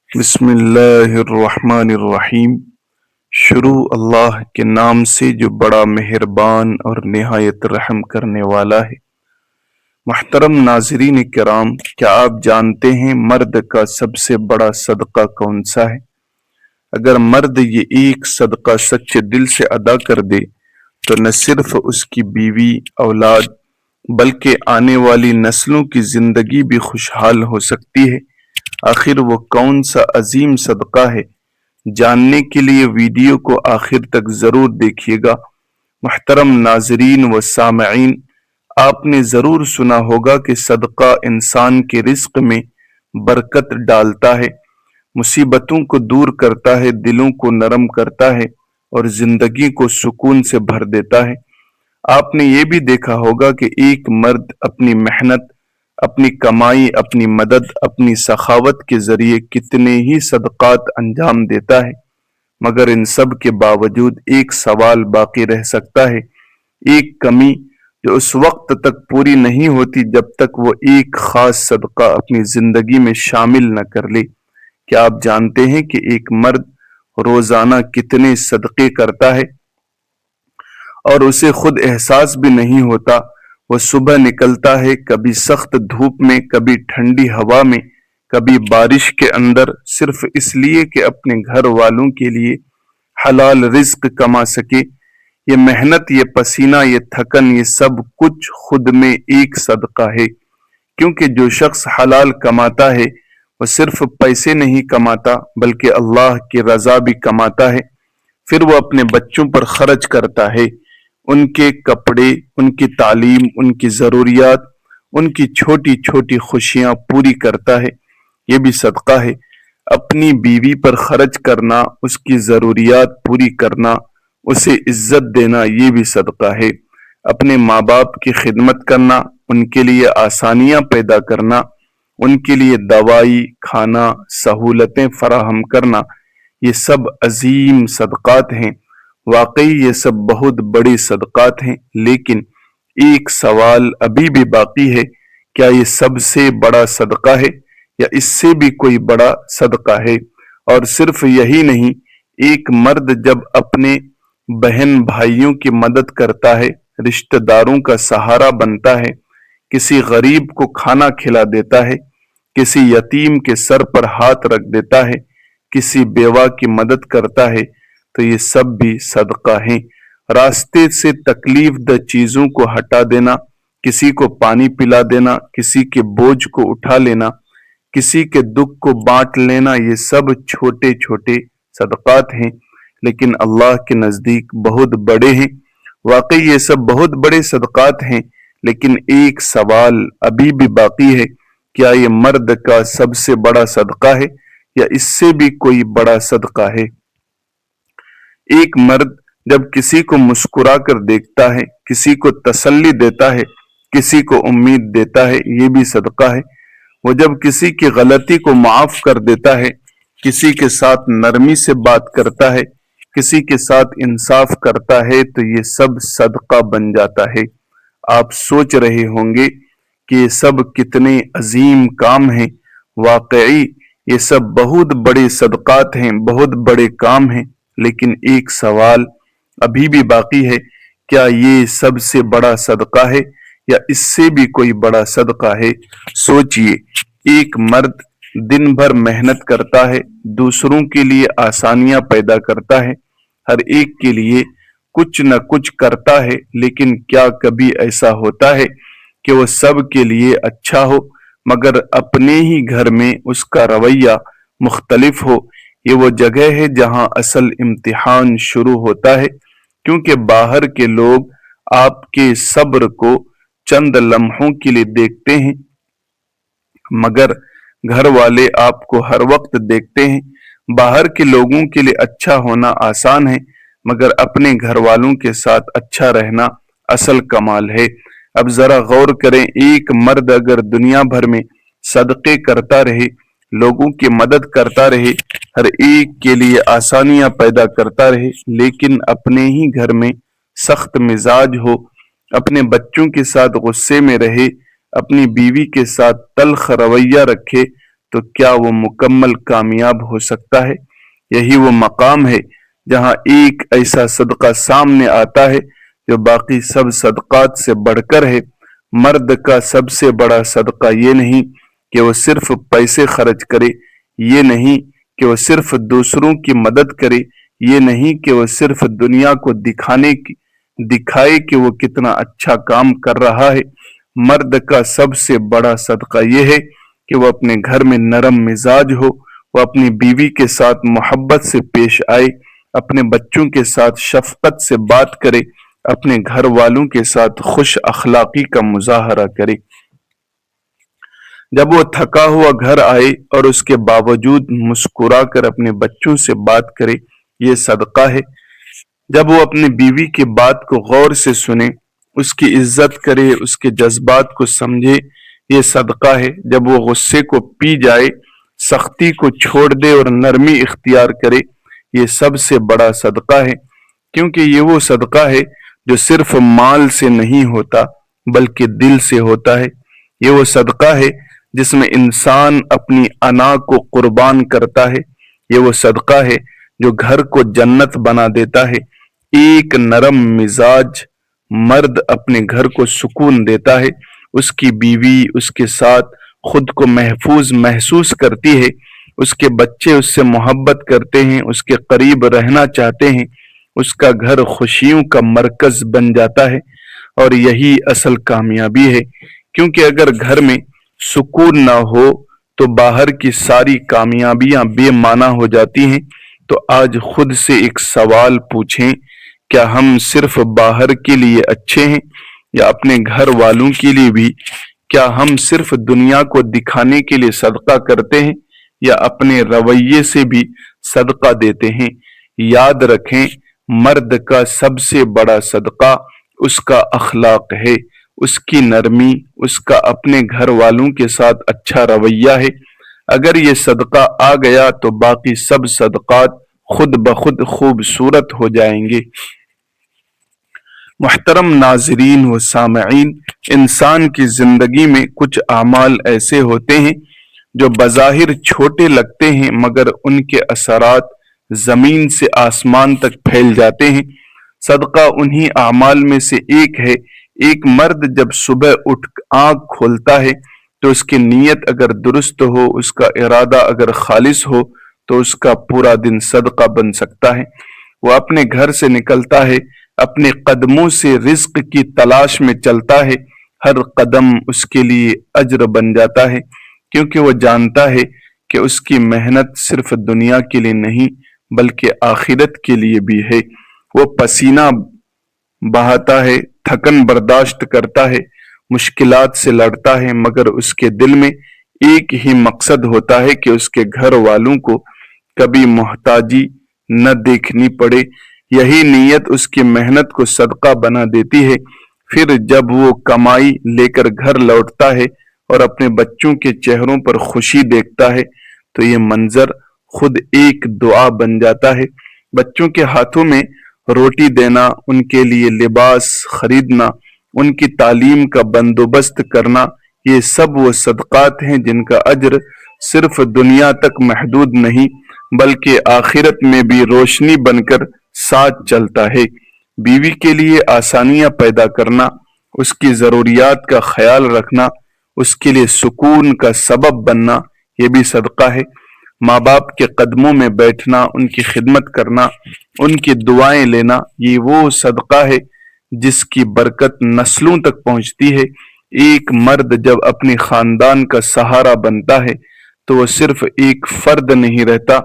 بسم اللہ الرحمن الرحیم۔ شروع اللہ کے نام سے جو بڑا مہربان اور نہایت رحم کرنے والا ہے۔ محترم ناظرین کرام، کیا آپ جانتے ہیں مرد کا سب سے بڑا صدقہ کون سا ہے؟ اگر مرد یہ ایک صدقہ سچے دل سے ادا کر دے تو نہ صرف اس کی بیوی اولاد بلکہ آنے والی نسلوں کی زندگی بھی خوشحال ہو سکتی ہے۔ آخر وہ کون سا عظیم صدقہ ہے؟ جاننے کے لیے ویڈیو کو آخر تک ضرور دیکھیے گا۔ محترم ناظرین و سامعین، آپ نے ضرور سنا ہوگا کہ صدقہ انسان کے رزق میں برکت ڈالتا ہے، مصیبتوں کو دور کرتا ہے، دلوں کو نرم کرتا ہے اور زندگی کو سکون سے بھر دیتا ہے۔ آپ نے یہ بھی دیکھا ہوگا کہ ایک مرد اپنی محنت، اپنی کمائی، اپنی مدد، اپنی سخاوت کے ذریعے کتنے ہی صدقات انجام دیتا ہے، مگر ان سب کے باوجود ایک سوال باقی رہ سکتا ہے، ایک کمی جو اس وقت تک پوری نہیں ہوتی جب تک وہ ایک خاص صدقہ اپنی زندگی میں شامل نہ کر لے۔ کیا آپ جانتے ہیں کہ ایک مرد روزانہ کتنے صدقے کرتا ہے اور اسے خود احساس بھی نہیں ہوتا؟ وہ صبح نکلتا ہے، کبھی سخت دھوپ میں، کبھی ٹھنڈی ہوا میں، کبھی بارش کے اندر، صرف اس لیے کہ اپنے گھر والوں کے لیے حلال رزق کما سکے۔ یہ محنت، یہ پسینہ، یہ تھکن، یہ سب کچھ خود میں ایک صدقہ ہے، کیونکہ جو شخص حلال کماتا ہے وہ صرف پیسے نہیں کماتا بلکہ اللہ کی رضا بھی کماتا ہے۔ پھر وہ اپنے بچوں پر خرچ کرتا ہے، ان کے کپڑے، ان کی تعلیم، ان کی ضروریات، ان کی چھوٹی چھوٹی خوشیاں پوری کرتا ہے۔ یہ بھی صدقہ ہے۔ اپنی بیوی پر خرچ کرنا، اس کی ضروریات پوری کرنا، اسے عزت دینا، یہ بھی صدقہ ہے۔ اپنے ماں باپ کی خدمت کرنا، ان کے لیے آسانیاں پیدا کرنا، ان کے لیے دوائی، کھانا، سہولتیں فراہم کرنا، یہ سب عظیم صدقات ہیں۔ واقعی یہ سب بہت بڑے صدقات ہیں، لیکن ایک سوال ابھی بھی باقی ہے، کیا یہ سب سے بڑا صدقہ ہے یا اس سے بھی کوئی بڑا صدقہ ہے؟ اور صرف یہی نہیں، ایک مرد جب اپنے بہن بھائیوں کی مدد کرتا ہے، رشتہ داروں کا سہارا بنتا ہے، کسی غریب کو کھانا کھلا دیتا ہے، کسی یتیم کے سر پر ہاتھ رکھ دیتا ہے، کسی بیوہ کی مدد کرتا ہے، تو یہ سب بھی صدقہ ہیں۔ راستے سے تکلیف دہ چیزوں کو ہٹا دینا، کسی کو پانی پلا دینا، کسی کے بوجھ کو اٹھا لینا، کسی کے دکھ کو بانٹ لینا، یہ سب چھوٹے چھوٹے صدقات ہیں، لیکن اللہ کے نزدیک بہت بڑے ہیں۔ واقعی یہ سب بہت بڑے صدقات ہیں، لیکن ایک سوال ابھی بھی باقی ہے، کیا یہ مرد کا سب سے بڑا صدقہ ہے یا اس سے بھی کوئی بڑا صدقہ ہے؟ ایک مرد جب کسی کو مسکرا کر دیکھتا ہے، کسی کو تسلی دیتا ہے، کسی کو امید دیتا ہے، یہ بھی صدقہ ہے۔ وہ جب کسی کی غلطی کو معاف کر دیتا ہے، کسی کے ساتھ نرمی سے بات کرتا ہے، کسی کے ساتھ انصاف کرتا ہے، تو یہ سب صدقہ بن جاتا ہے۔ آپ سوچ رہے ہوں گے کہ یہ سب کتنے عظیم کام ہیں۔ واقعی یہ سب بہت بڑے صدقات ہیں، بہت بڑے کام ہیں، لیکن ایک سوال ابھی بھی باقی ہے، کیا یہ سب سے بڑا صدقہ ہے یا اس سے بھی کوئی بڑا صدقہ ہے؟ سوچئے، ایک مرد دن بھر محنت کرتا ہے، دوسروں کے لیے آسانیاں پیدا کرتا ہے، ہر ایک کے لیے کچھ نہ کچھ کرتا ہے، لیکن کیا کبھی ایسا ہوتا ہے کہ وہ سب کے لیے اچھا ہو مگر اپنے ہی گھر میں اس کا رویہ مختلف ہو؟ یہ وہ جگہ ہے جہاں اصل امتحان شروع ہوتا ہے، کیونکہ باہر کے لوگ آپ کے صبر کو چند لمحوں کے لیے دیکھتے ہیں، مگر گھر والے آپ کو ہر وقت دیکھتے ہیں۔ باہر کے لوگوں کے لیے اچھا ہونا آسان ہے، مگر اپنے گھر والوں کے ساتھ اچھا رہنا اصل کمال ہے۔ اب ذرا غور کریں، ایک مرد اگر دنیا بھر میں صدقے کرتا رہے، لوگوں کی مدد کرتا رہے، ہر ایک کے لیے آسانیاں پیدا کرتا رہے، لیکن اپنے ہی گھر میں سخت مزاج ہو، اپنے بچوں کے ساتھ غصے میں رہے، اپنی بیوی کے ساتھ تلخ رویہ رکھے، تو کیا وہ مکمل کامیاب ہو سکتا ہے؟ یہی وہ مقام ہے جہاں ایک ایسا صدقہ سامنے آتا ہے جو باقی سب صدقات سے بڑھ کر ہے۔ مرد کا سب سے بڑا صدقہ یہ نہیں کہ وہ صرف پیسے خرچ کرے، یہ نہیں کہ وہ صرف دوسروں کی مدد کرے، یہ نہیں کہ وہ صرف دنیا کو دکھائے کہ وہ کتنا اچھا کام کر رہا ہے۔ مرد کا سب سے بڑا صدقہ یہ ہے کہ وہ اپنے گھر میں نرم مزاج ہو، وہ اپنی بیوی کے ساتھ محبت سے پیش آئے، اپنے بچوں کے ساتھ شفقت سے بات کرے، اپنے گھر والوں کے ساتھ خوش اخلاقی کا مظاہرہ کرے۔ جب وہ تھکا ہوا گھر آئے اور اس کے باوجود مسکرا کر اپنے بچوں سے بات کرے، یہ صدقہ ہے۔ جب وہ اپنی بیوی کی بات کو غور سے سنے، اس کی عزت کرے، اس کے جذبات کو سمجھے، یہ صدقہ ہے۔ جب وہ غصے کو پی جائے، سختی کو چھوڑ دے اور نرمی اختیار کرے، یہ سب سے بڑا صدقہ ہے، کیونکہ یہ وہ صدقہ ہے جو صرف مال سے نہیں ہوتا بلکہ دل سے ہوتا ہے۔ یہ وہ صدقہ ہے جس میں انسان اپنی انا کو قربان کرتا ہے۔ یہ وہ صدقہ ہے جو گھر کو جنت بنا دیتا ہے۔ ایک نرم مزاج مرد اپنے گھر کو سکون دیتا ہے، اس کی بیوی اس کے ساتھ خود کو محفوظ محسوس کرتی ہے، اس کے بچے اس سے محبت کرتے ہیں، اس کے قریب رہنا چاہتے ہیں، اس کا گھر خوشیوں کا مرکز بن جاتا ہے۔ اور یہی اصل کامیابی ہے، کیونکہ اگر گھر میں سکون نہ ہو تو باہر کی ساری کامیابیاں بے معنی ہو جاتی ہیں۔ تو آج خود سے ایک سوال پوچھیں، کیا ہم صرف باہر کے لیے اچھے ہیں یا اپنے گھر والوں کے لیے بھی؟ کیا ہم صرف دنیا کو دکھانے کے لیے صدقہ کرتے ہیں یا اپنے رویے سے بھی صدقہ دیتے ہیں؟ یاد رکھیں، مرد کا سب سے بڑا صدقہ اس کا اخلاق ہے، اس کی نرمی، اس کا اپنے گھر والوں کے ساتھ اچھا رویہ ہے۔ اگر یہ صدقہ آ گیا تو باقی سب صدقات خود بخود خوبصورت ہو جائیں گے۔ محترم ناظرین و سامعین، انسان کی زندگی میں کچھ اعمال ایسے ہوتے ہیں جو بظاہر چھوٹے لگتے ہیں، مگر ان کے اثرات زمین سے آسمان تک پھیل جاتے ہیں۔ صدقہ انہی اعمال میں سے ایک ہے۔ ایک مرد جب صبح اٹھ آنکھ کھولتا ہے تو اس کی نیت اگر درست ہو، اس کا ارادہ اگر خالص ہو تو اس کا پورا دن صدقہ بن سکتا ہے۔ وہ اپنے گھر سے نکلتا ہے، اپنے قدموں سے رزق کی تلاش میں چلتا ہے، ہر قدم اس کے لیے اجر بن جاتا ہے، کیونکہ وہ جانتا ہے کہ اس کی محنت صرف دنیا کے لیے نہیں بلکہ آخرت کے لیے بھی ہے۔ وہ پسینہ بہاتا ہے، تھکن برداشت کرتا ہے، مشکلات سے لڑتا ہے، مگر اس کے دل میں ایک ہی مقصد ہوتا ہے کہ اس کے گھر والوں کو کبھی محتاجی نہ دیکھنی پڑے۔ یہی نیت اس کی محنت کو صدقہ بنا دیتی ہے۔ پھر جب وہ کمائی لے کر گھر لوٹتا ہے اور اپنے بچوں کے چہروں پر خوشی دیکھتا ہے تو یہ منظر خود ایک دعا بن جاتا ہے۔ بچوں کے ہاتھوں میں روٹی دینا، ان کے لیے لباس خریدنا، ان کی تعلیم کا بندوبست کرنا، یہ سب وہ صدقات ہیں جن کا اجر صرف دنیا تک محدود نہیں بلکہ آخرت میں بھی روشنی بن کر ساتھ چلتا ہے۔ بیوی کے لیے آسانیاں پیدا کرنا، اس کی ضروریات کا خیال رکھنا، اس کے لیے سکون کا سبب بننا، یہ بھی صدقہ ہے۔ ماں باپ کے قدموں میں بیٹھنا، ان کی خدمت کرنا، ان کی دعائیں لینا، یہ وہ صدقہ ہے جس کی برکت نسلوں تک پہنچتی ہے۔ ایک مرد جب اپنی خاندان کا سہارا بنتا ہے تو وہ صرف ایک فرد نہیں رہتا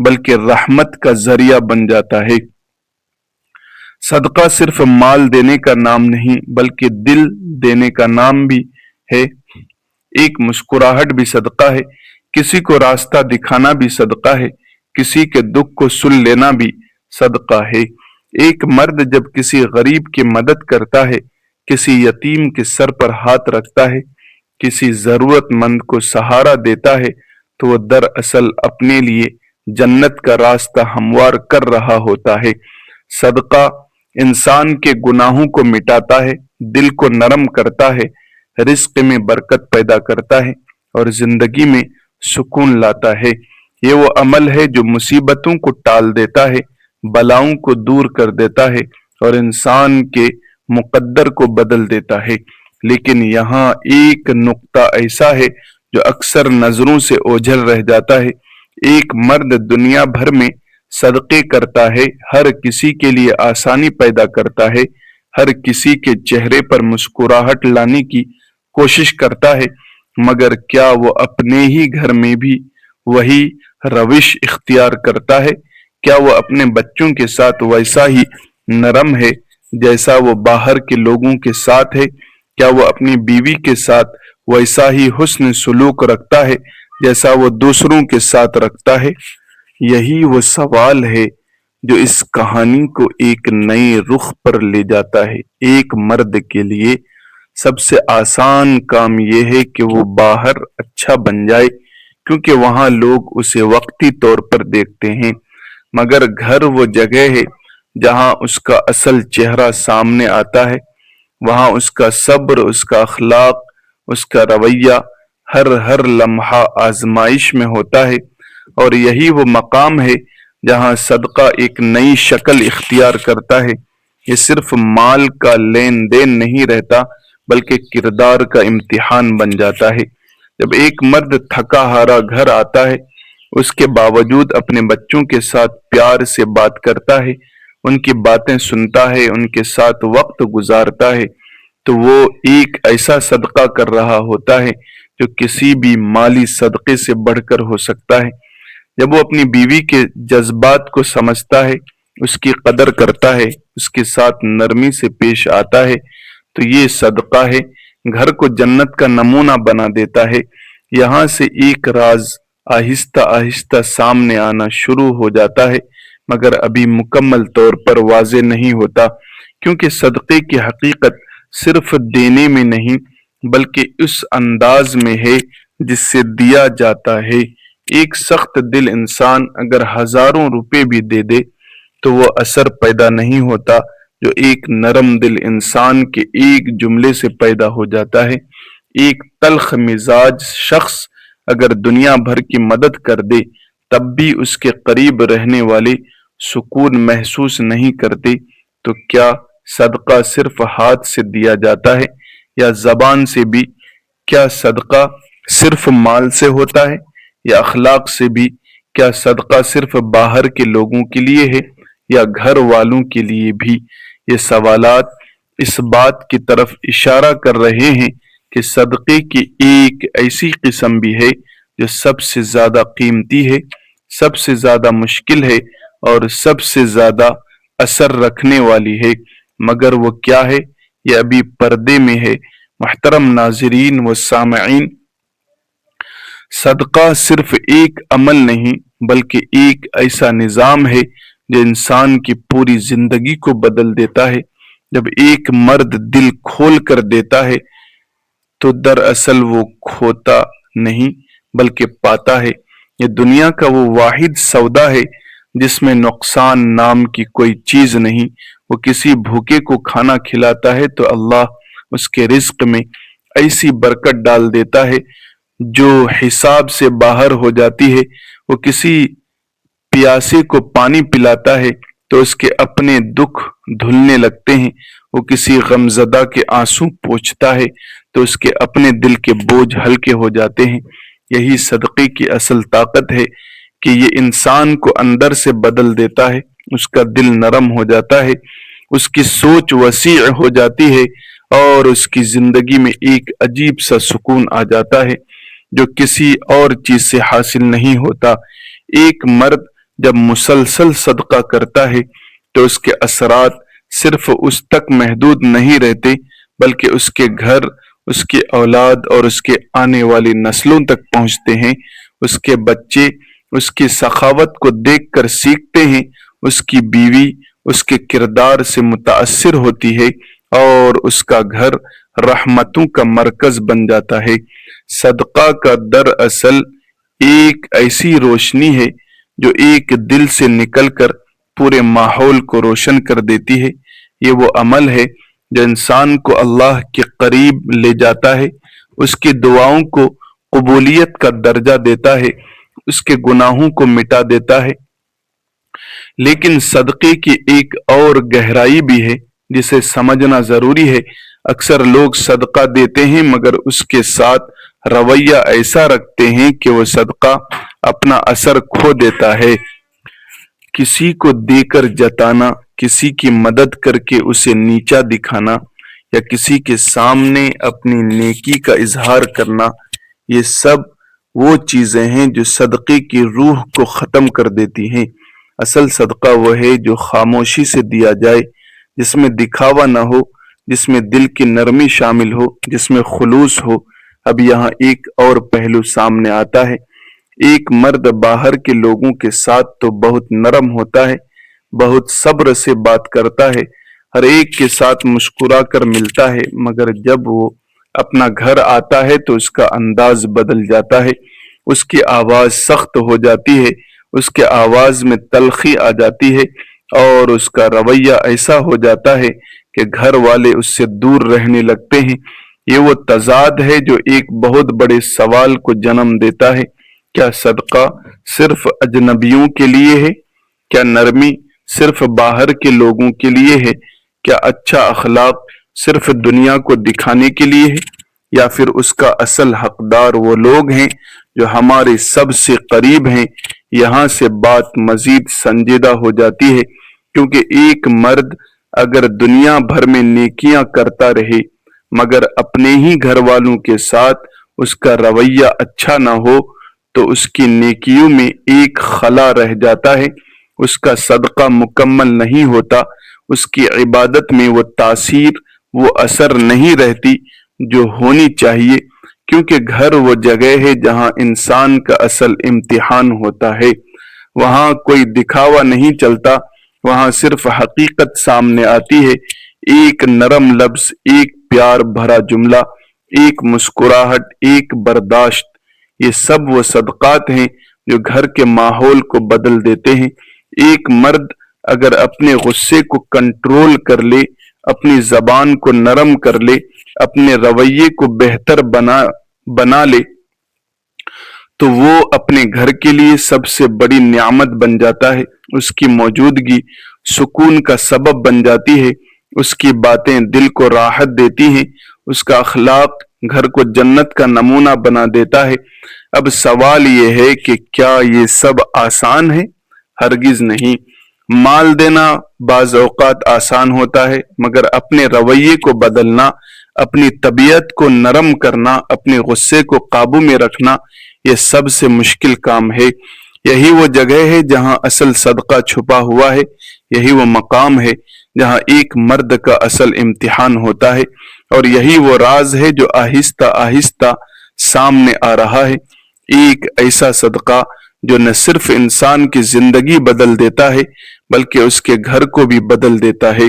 بلکہ رحمت کا ذریعہ بن جاتا ہے۔ صدقہ صرف مال دینے کا نام نہیں بلکہ دل دینے کا نام بھی ہے۔ ایک مسکراہٹ بھی صدقہ ہے، کسی کو راستہ دکھانا بھی صدقہ ہے، کسی کے دکھ کو سن لینا بھی صدقہ ہے۔ ایک مرد جب کسی غریب کی مدد کرتا ہے، کسی یتیم کے سر پر ہاتھ رکھتا ہے، کسی ضرورت مند کو سہارا دیتا ہے تو وہ دراصل اپنے لیے جنت کا راستہ ہموار کر رہا ہوتا ہے۔ صدقہ انسان کے گناہوں کو مٹاتا ہے، دل کو نرم کرتا ہے، رزق میں برکت پیدا کرتا ہے اور زندگی میں سکون لاتا ہے۔ یہ وہ عمل ہے جو مصیبتوں کو ٹال دیتا ہے، بلاؤں کو دور کر دیتا ہے اور انسان کے مقدر کو بدل دیتا ہے۔ لیکن یہاں ایک نقطہ ایسا ہے جو اکثر نظروں سے اوجھل رہ جاتا ہے۔ ایک مرد دنیا بھر میں صدقے کرتا ہے، ہر کسی کے لیے آسانی پیدا کرتا ہے، ہر کسی کے چہرے پر مسکراہٹ لانے کی کوشش کرتا ہے، مگر کیا وہ اپنے ہی گھر میں بھی وہی روش اختیار کرتا ہے؟ کیا وہ اپنے بچوں کے ساتھ ویسا ہی نرم ہے جیسا وہ باہر کے لوگوں کے ساتھ ہے؟ کیا وہ اپنی بیوی کے ساتھ ویسا ہی حسن سلوک رکھتا ہے جیسا وہ دوسروں کے ساتھ رکھتا ہے؟ یہی وہ سوال ہے جو اس کہانی کو ایک نئے رخ پر لے جاتا ہے۔ ایک مرد کے لیے سب سے آسان کام یہ ہے کہ وہ باہر اچھا بن جائے، کیونکہ وہاں لوگ اسے وقتی طور پر دیکھتے ہیں، مگر گھر وہ جگہ ہے جہاں اس کا اصل چہرہ سامنے آتا ہے۔ وہاں اس کا صبر، اس کا اخلاق، اس کا رویہ ہر لمحہ آزمائش میں ہوتا ہے، اور یہی وہ مقام ہے جہاں صدقہ ایک نئی شکل اختیار کرتا ہے۔ یہ صرف مال کا لین دین نہیں رہتا، بلکہ کردار کا امتحان بن جاتا ہے۔ جب ایک مرد تھکا ہارا گھر آتا ہے، اس کے باوجود اپنے بچوں کے ساتھ پیار سے بات کرتا ہے، ان کی باتیں سنتا ہے، ان کے ساتھ وقت گزارتا ہے، تو وہ ایک ایسا صدقہ کر رہا ہوتا ہے جو کسی بھی مالی صدقے سے بڑھ کر ہو سکتا ہے۔ جب وہ اپنی بیوی کے جذبات کو سمجھتا ہے، اس کی قدر کرتا ہے، اس کے ساتھ نرمی سے پیش آتا ہے، تو یہ صدقہ ہے، گھر کو جنت کا نمونہ بنا دیتا ہے۔ یہاں سے ایک راز آہستہ آہستہ سامنے آنا شروع ہو جاتا ہے، مگر ابھی مکمل طور پر واضح نہیں ہوتا، کیونکہ صدقے کی حقیقت صرف دینے میں نہیں بلکہ اس انداز میں ہے جس سے دیا جاتا ہے۔ ایک سخت دل انسان اگر ہزاروں روپے بھی دے دے تو وہ اثر پیدا نہیں ہوتا جو ایک نرم دل انسان کے ایک جملے سے پیدا ہو جاتا ہے۔ ایک تلخ مزاج شخص اگر دنیا بھر کی مدد کر دے تب بھی اس کے قریب رہنے والے سکون محسوس نہیں کرتے، تو کیا صدقہ صرف ہاتھ سے دیا جاتا ہے یا زبان سے بھی؟ کیا صدقہ صرف مال سے ہوتا ہے یا اخلاق سے بھی؟ کیا صدقہ صرف باہر کے لوگوں کے لیے ہے یا گھر والوں کے لیے بھی؟ یہ سوالات اس بات کی طرف اشارہ کر رہے ہیں کہ صدقے کی ایک ایسی قسم بھی ہے جو سب سے زیادہ قیمتی ہے، سب سے زیادہ مشکل ہے اور سب سے زیادہ اثر رکھنے والی ہے، مگر وہ کیا ہے؟ یہ ابھی پردے میں ہے۔ محترم ناظرین و سامعین، صدقہ صرف ایک عمل نہیں بلکہ ایک ایسا نظام ہے جو انسان کی پوری زندگی کو بدل دیتا ہے۔ جب ایک مرد دل کھول کر دیتا ہے تو دراصل وہ کھوتا نہیں بلکہ پاتا ہے۔ یہ دنیا کا وہ واحد سودا ہے جس میں نقصان نام کی کوئی چیز نہیں۔ وہ کسی بھوکے کو کھانا کھلاتا ہے تو اللہ اس کے رزق میں ایسی برکت ڈال دیتا ہے جو حساب سے باہر ہو جاتی ہے۔ وہ کسی پیاسے کو پانی پلاتا ہے تو اس کے اپنے دکھ دھلنے لگتے ہیں۔ وہ کسی غمزدہ کے آنسو پوچھتا ہے تو اس کے اپنے دل کے بوجھ ہلکے ہو جاتے ہیں۔ یہی صدقے کی اصل طاقت ہے کہ یہ انسان کو اندر سے بدل دیتا ہے، اس کا دل نرم ہو جاتا ہے، اس کی سوچ وسیع ہو جاتی ہے اور اس کی زندگی میں ایک عجیب سا سکون آ جاتا ہے جو کسی اور چیز سے حاصل نہیں ہوتا۔ ایک مرد جب مسلسل صدقہ کرتا ہے تو اس کے اثرات صرف اس تک محدود نہیں رہتے بلکہ اس کے گھر، اس کی اولاد اور اس کے آنے والی نسلوں تک پہنچتے ہیں۔ اس کے بچے اس کی سخاوت کو دیکھ کر سیکھتے ہیں، اس کی بیوی اس کے کردار سے متاثر ہوتی ہے اور اس کا گھر رحمتوں کا مرکز بن جاتا ہے۔ صدقہ کا دراصل ایک ایسی روشنی ہے جو ایک دل سے نکل کر پورے ماحول کو روشن کر دیتی ہے۔ یہ وہ عمل ہے جو انسان کو اللہ کے قریب لے جاتا ہے، اس کی دعاؤں کو قبولیت کا درجہ دیتا ہے، اس کے گناہوں کو مٹا دیتا ہے۔ لیکن صدقے کی ایک اور گہرائی بھی ہے جسے سمجھنا ضروری ہے۔ اکثر لوگ صدقہ دیتے ہیں مگر اس کے ساتھ رویہ ایسا رکھتے ہیں کہ وہ صدقہ اپنا اثر کھو دیتا ہے۔ کسی کو دے کر جتانا، کسی کی مدد کر کے اسے نیچا دکھانا یا کسی کے سامنے اپنی نیکی کا اظہار کرنا، یہ سب وہ چیزیں ہیں جو صدقے کی روح کو ختم کر دیتی ہیں۔ اصل صدقہ وہ ہے جو خاموشی سے دیا جائے، جس میں دکھاوا نہ ہو، جس میں دل کی نرمی شامل ہو، جس میں خلوص ہو۔ اب یہاں ایک اور پہلو سامنے آتا ہے۔ ایک مرد باہر کے لوگوں کے ساتھ تو بہت نرم ہوتا ہے، بہت صبر سے بات کرتا ہے، ہر ایک کے ساتھ مسکرا کر ملتا ہے، مگر جب وہ اپنا گھر آتا ہے تو اس کا انداز بدل جاتا ہے، اس کی آواز سخت ہو جاتی ہے، اس کے آواز میں تلخی آ جاتی ہے اور اس کا رویہ ایسا ہو جاتا ہے کہ گھر والے اس سے دور رہنے لگتے ہیں۔ یہ وہ تضاد ہے جو ایک بہت بڑے سوال کو جنم دیتا ہے۔ کیا صدقہ صرف اجنبیوں کے لیے ہے؟ کیا نرمی صرف باہر کے لوگوں کے لیے ہے؟ کیا اچھا اخلاق صرف دنیا کو دکھانے کے لیے ہے؟ یا پھر اس کا اصل حقدار وہ لوگ ہیں جو ہمارے سب سے قریب ہیں؟ یہاں سے بات مزید سنجیدہ ہو جاتی ہے، کیونکہ ایک مرد اگر دنیا بھر میں نیکیاں کرتا رہے مگر اپنے ہی گھر والوں کے ساتھ اس کا رویہ اچھا نہ ہو تو اس کی نیکیوں میں ایک خلا رہ جاتا ہے، اس کا صدقہ مکمل نہیں ہوتا، اس کی عبادت میں وہ تاثیر، وہ اثر نہیں رہتی جو ہونی چاہیے، کیونکہ گھر وہ جگہ ہے جہاں انسان کا اصل امتحان ہوتا ہے۔ وہاں کوئی دکھاوا نہیں چلتا، وہاں صرف حقیقت سامنے آتی ہے۔ ایک نرم لفظ، ایک پیار بھرا جملہ، ایک مسکراہٹ، ایک برداشت، یہ سب وہ صدقات ہیں جو گھر کے ماحول کو بدل دیتے ہیں۔ ایک مرد اگر اپنے غصے کو کنٹرول کر لے، اپنی زبان کو نرم کر لے، اپنے رویے کو بہتر بنا لے تو وہ اپنے گھر کے لیے سب سے بڑی نعمت بن جاتا ہے۔ اس کی موجودگی سکون کا سبب بن جاتی ہے، اس کی باتیں دل کو راحت دیتی ہیں، اس کا اخلاق گھر کو جنت کا نمونہ بنا دیتا ہے۔ اب سوال یہ ہے کہ کیا یہ سب آسان ہے؟ ہرگز نہیں۔ مال دینا بعض اوقات آسان ہوتا ہے، مگر اپنے رویے کو بدلنا، اپنی طبیعت کو نرم کرنا، اپنے غصے کو قابو میں رکھنا، یہ سب سے مشکل کام ہے۔ یہی وہ جگہ ہے جہاں اصل صدقہ چھپا ہوا ہے، یہی وہ مقام ہے جہاں ایک مرد کا اصل امتحان ہوتا ہے، اور یہی وہ راز ہے جو آہستہ آہستہ سامنے آ رہا ہے۔ ایک ایسا صدقہ جو نہ صرف انسان کی زندگی بدل دیتا ہے بلکہ اس کے گھر کو بھی بدل دیتا ہے۔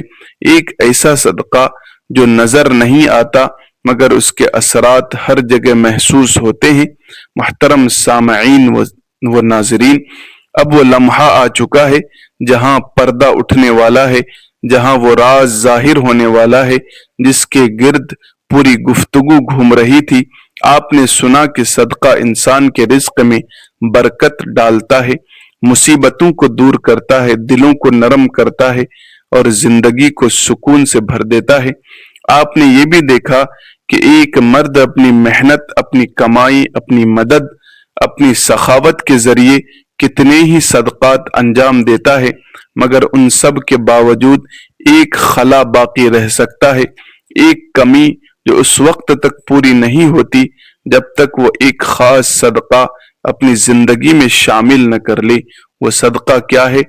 ایک ایسا صدقہ جو نظر نہیں آتا مگر اس کے اثرات ہر جگہ محسوس ہوتے ہیں۔ محترم سامعین و ناظرین، اب وہ لمحہ آ چکا ہے جہاں پردہ اٹھنے والا ہے، جہاں وہ راز ظاہر ہونے والا ہے جس کے گرد پوری گفتگو گھوم رہی تھی۔ آپ نے سنا کہ صدقہ انسان کے رزق میں برکت ڈالتا ہے، مصیبتوں کو دور کرتا ہے، دلوں کو نرم کرتا ہے اور زندگی کو سکون سے بھر دیتا ہے۔ آپ نے یہ بھی دیکھا کہ ایک مرد اپنی محنت، اپنی کمائی، اپنی مدد، اپنی سخاوت کے ذریعے کتنے ہی صدقات انجام دیتا ہے، مگر ان سب کے باوجود ایک خلا باقی رہ سکتا ہے، ایک کمی جو اس وقت تک پوری نہیں ہوتی جب تک وہ ایک خاص صدقہ اپنی زندگی میں شامل نہ کر لے۔ وہ صدقہ کیا ہے؟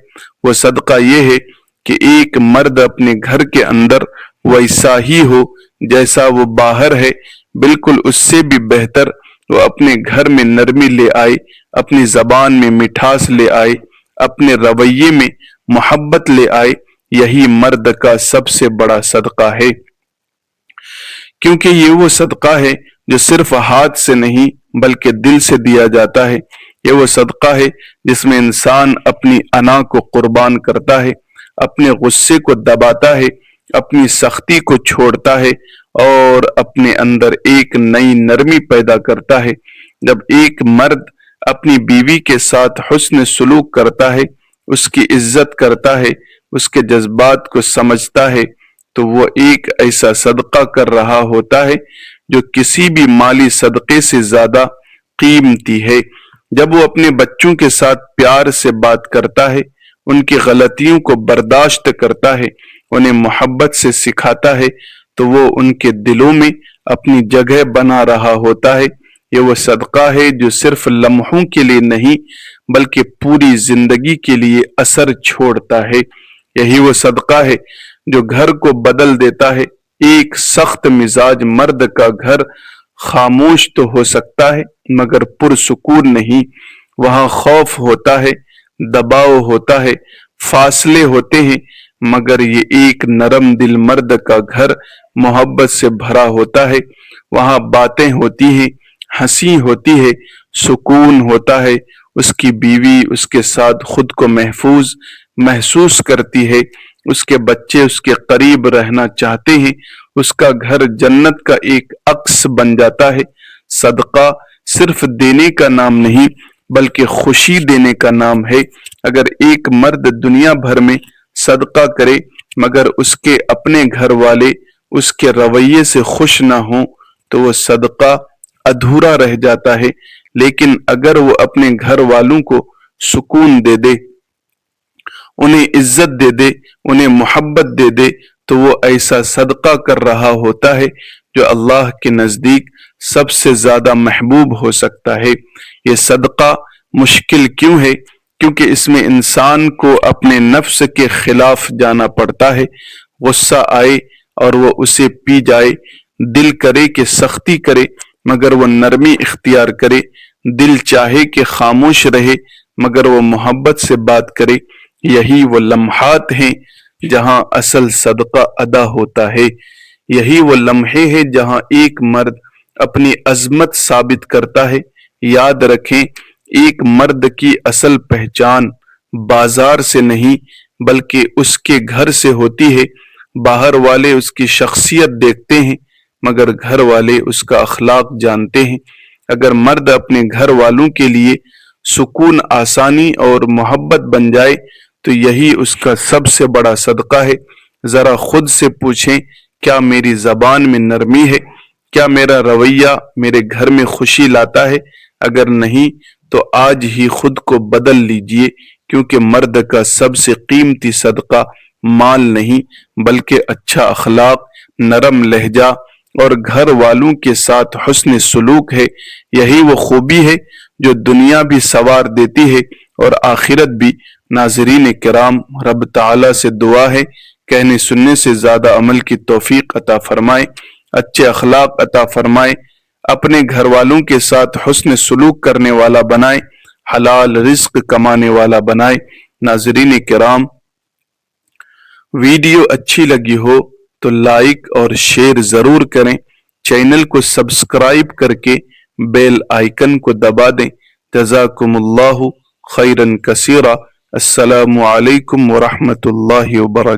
وہ صدقہ یہ ہے کہ ایک مرد اپنے گھر کے اندر ویسا ہی ہو جیسا وہ باہر ہے، بالکل اس سے بھی بہتر۔ وہ اپنے گھر میں نرمی لے آئے، اپنی زبان میں مٹھاس لے آئے، اپنے رویے میں محبت لے آئے۔ یہی مرد کا سب سے بڑا صدقہ ہے، کیونکہ یہ وہ صدقہ ہے جو صرف ہاتھ سے نہیں بلکہ دل سے دیا جاتا ہے۔ یہ وہ صدقہ ہے جس میں انسان اپنی انا کو قربان کرتا ہے، اپنے غصے کو دباتا ہے، اپنی سختی کو چھوڑتا ہے اور اپنے اندر ایک نئی نرمی پیدا کرتا ہے۔ جب ایک مرد اپنی بیوی کے ساتھ حسن سلوک کرتا ہے، اس کی عزت کرتا ہے، اس کے جذبات کو سمجھتا ہے، تو وہ ایک ایسا صدقہ کر رہا ہوتا ہے جو کسی بھی مالی صدقے سے زیادہ قیمتی ہے۔ جب وہ اپنے بچوں کے ساتھ پیار سے بات کرتا ہے، ان کی غلطیوں کو برداشت کرتا ہے، انہیں محبت سے سکھاتا ہے، تو وہ ان کے دلوں میں اپنی جگہ بنا رہا ہوتا ہے۔ یہ وہ صدقہ ہے جو صرف لمحوں کے لیے نہیں بلکہ پوری زندگی کے لیے اثر چھوڑتا ہے۔ یہی وہ صدقہ ہے جو گھر کو بدل دیتا ہے۔ ایک سخت مزاج مرد کا گھر خاموش تو ہو سکتا ہے مگر پرسکون نہیں۔ وہاں خوف ہوتا ہے، دباؤ ہوتا ہے، فاصلے ہوتے ہیں، مگر یہ ایک نرم دل مرد کا گھر محبت سے بھرا ہوتا ہے۔ وہاں باتیں ہوتی ہیں، ہنسی ہوتی ہے، سکون ہوتا ہے۔ اس کی بیوی اس کے ساتھ خود کو محفوظ محسوس کرتی ہے، اس کے بچے اس کے قریب رہنا چاہتے ہیں، اس کا گھر جنت کا ایک عکس بن جاتا ہے۔ صدقہ صرف دینے کا نام نہیں بلکہ خوشی دینے کا نام ہے۔ اگر ایک مرد دنیا بھر میں صدقہ کرے مگر اس کے اپنے گھر والے اس کے رویے سے خوش نہ ہوں تو وہ صدقہ ادھورا رہ جاتا ہے۔ لیکن اگر وہ اپنے گھر والوں کو سکون دے دے، انہیں عزت دے دے، انہیں محبت دے دے، تو وہ ایسا صدقہ کر رہا ہوتا ہے جو اللہ کے نزدیک سب سے زیادہ محبوب ہو سکتا ہے۔ یہ صدقہ مشکل کیوں ہے؟ کیونکہ اس میں انسان کو اپنے نفس کے خلاف جانا پڑتا ہے۔ غصہ آئے اور وہ اسے پی جائے، دل کرے کہ سختی کرے مگر وہ نرمی اختیار کرے، دل چاہے کہ خاموش رہے مگر وہ محبت سے بات کرے، یہی وہ لمحات ہیں جہاں اصل صدقہ ادا ہوتا ہے۔ یہی وہ لمحے ہیں جہاں ایک مرد اپنی عظمت ثابت کرتا ہے۔ یاد رکھیں، ایک مرد کی اصل پہچان بازار سے نہیں بلکہ اس کے گھر سے ہوتی ہے۔ باہر والے اس کی شخصیت دیکھتے ہیں مگر گھر والے اس کا اخلاق جانتے ہیں۔ اگر مرد اپنے گھر والوں کے لیے سکون، آسانی اور محبت بن جائے تو یہی اس کا سب سے بڑا صدقہ ہے۔ ذرا خود سے پوچھیں، کیا میری زبان میں نرمی ہے؟ کیا میرا رویہ میرے گھر میں خوشی لاتا ہے؟ اگر نہیں تو آج ہی خود کو بدل لیجئے، کیونکہ مرد کا سب سے قیمتی صدقہ مال نہیں بلکہ اچھا اخلاق، نرم لہجہ اور گھر والوں کے ساتھ حسن سلوک ہے۔ یہی وہ خوبی ہے جو دنیا بھی سوار دیتی ہے اور آخرت بھی۔ ناظرین کرام، رب تعالیٰ سے دعا ہے کہنے سننے سے زیادہ عمل کی توفیق عطا فرمائے، اچھے اخلاق عطا فرمائے، اپنے گھر والوں کے ساتھ حسن سلوک کرنے والا بنائے، حلال رزق کمانے والا بنائے۔ ناظرین کرام، ویڈیو اچھی لگی ہو تو لائک اور شیئر ضرور کریں، چینل کو سبسکرائب کر کے بیل آئیکن کو دبا دیں۔ جزاکم اللہ خیرا کثیرا۔ السلام علیکم ورحمۃ اللہ وبرکاتہ۔